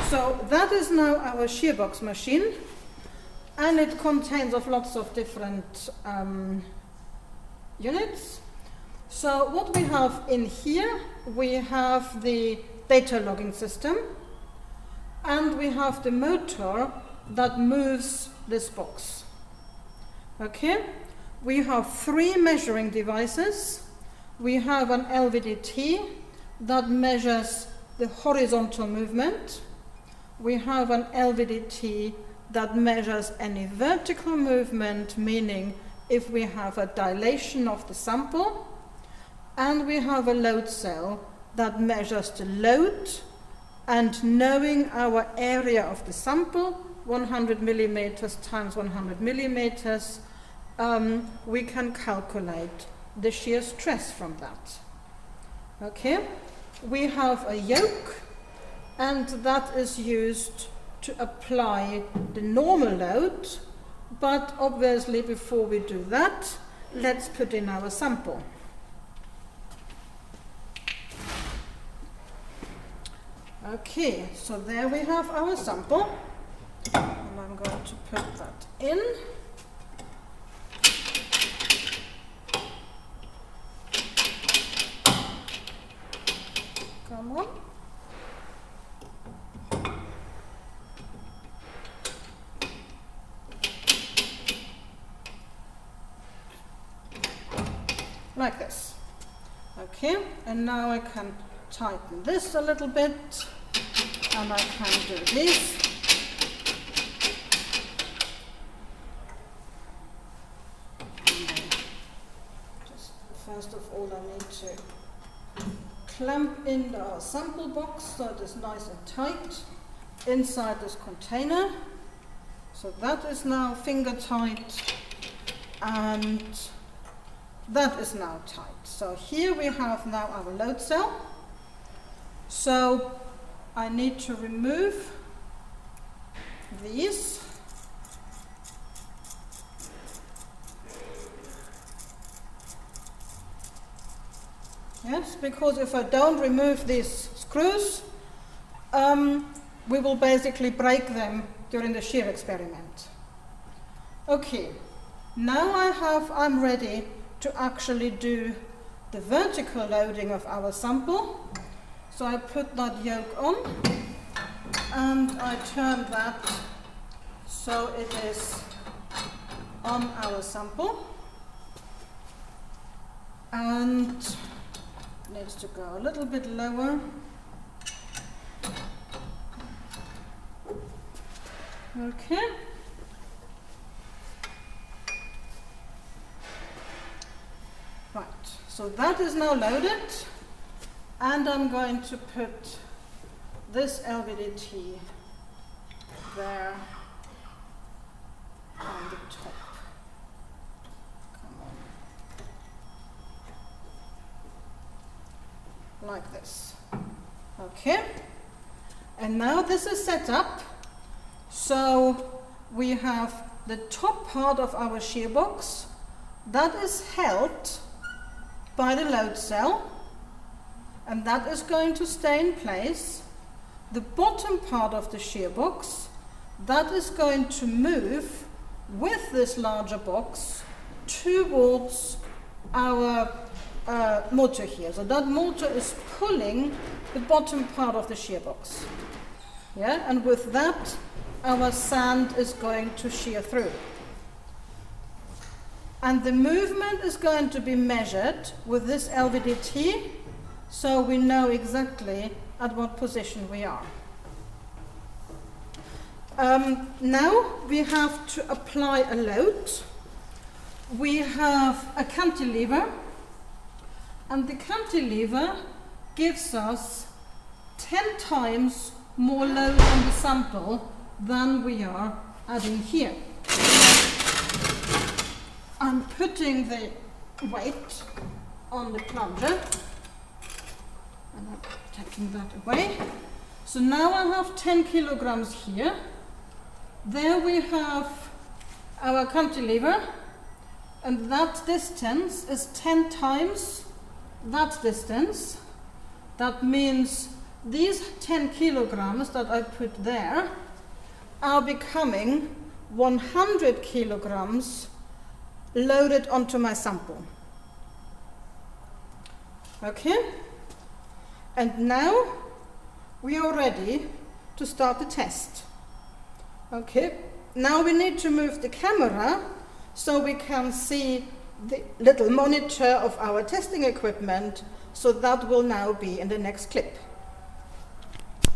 So that is now our shear box machine, and it contains of lots of different units. So what we have in here, we have the data logging system, and we have the motor that moves this box. Okay, we have 3 measuring devices. We have an LVDT that measures the horizontal movement. We have an LVDT that measures any vertical movement, meaning if we have a dilation of the sample. And we have a load cell that measures the load, and knowing our area of the sample, 100 millimeters times 100 millimeters, we can calculate the shear stress from that. Okay, we have a yoke, and that is used to apply the normal load, but obviously before we do that, let's put in our sample. Okay, so there we have our sample, and I'm going to put that in. Come on. Like this. Okay, and now I can tighten this a little bit, and I can do this. Just first of all, I need to clamp in the sample box so it is nice and tight inside this container. So that is now finger tight, and that is now tight. So here we have now our load cell. So I need to remove these. Yes, because if I don't remove these screws, we will basically break them during the shear experiment. Okay, now I'm ready to actually do the vertical loading of our sample. So I put that yoke on, and I turn that so it is on our sample, and needs to go a little bit lower. Okay. Right, so that is now loaded, and I'm going to put this LVDT there on the top. Come on. Like this. Okay, and now this is set up. So we have the top part of our shear box that is held by the load cell, and that is going to stay in place. The bottom part of the shear box, that is going to move with this larger box towards our motor here. So that motor is pulling the bottom part of the shear box. Yeah, and with that, our sand is going to shear through. And the movement is going to be measured with this LVDT, so we know exactly at what position we are. Now we have to apply a load. We have a cantilever, and the cantilever gives us 10 times more load on the sample than we are adding here. I'm putting the weight on the plunger, and I'm taking that away. So now I have 10 kilograms here. There we have our cantilever, and that distance is 10 times that distance. That means these 10 kilograms that I put there are becoming 100 kilograms loaded onto my sample. Okay? And now we are ready to start the test. Okay? Now we need to move the camera so we can see the little monitor of our testing equipment, so that will now be in the next clip.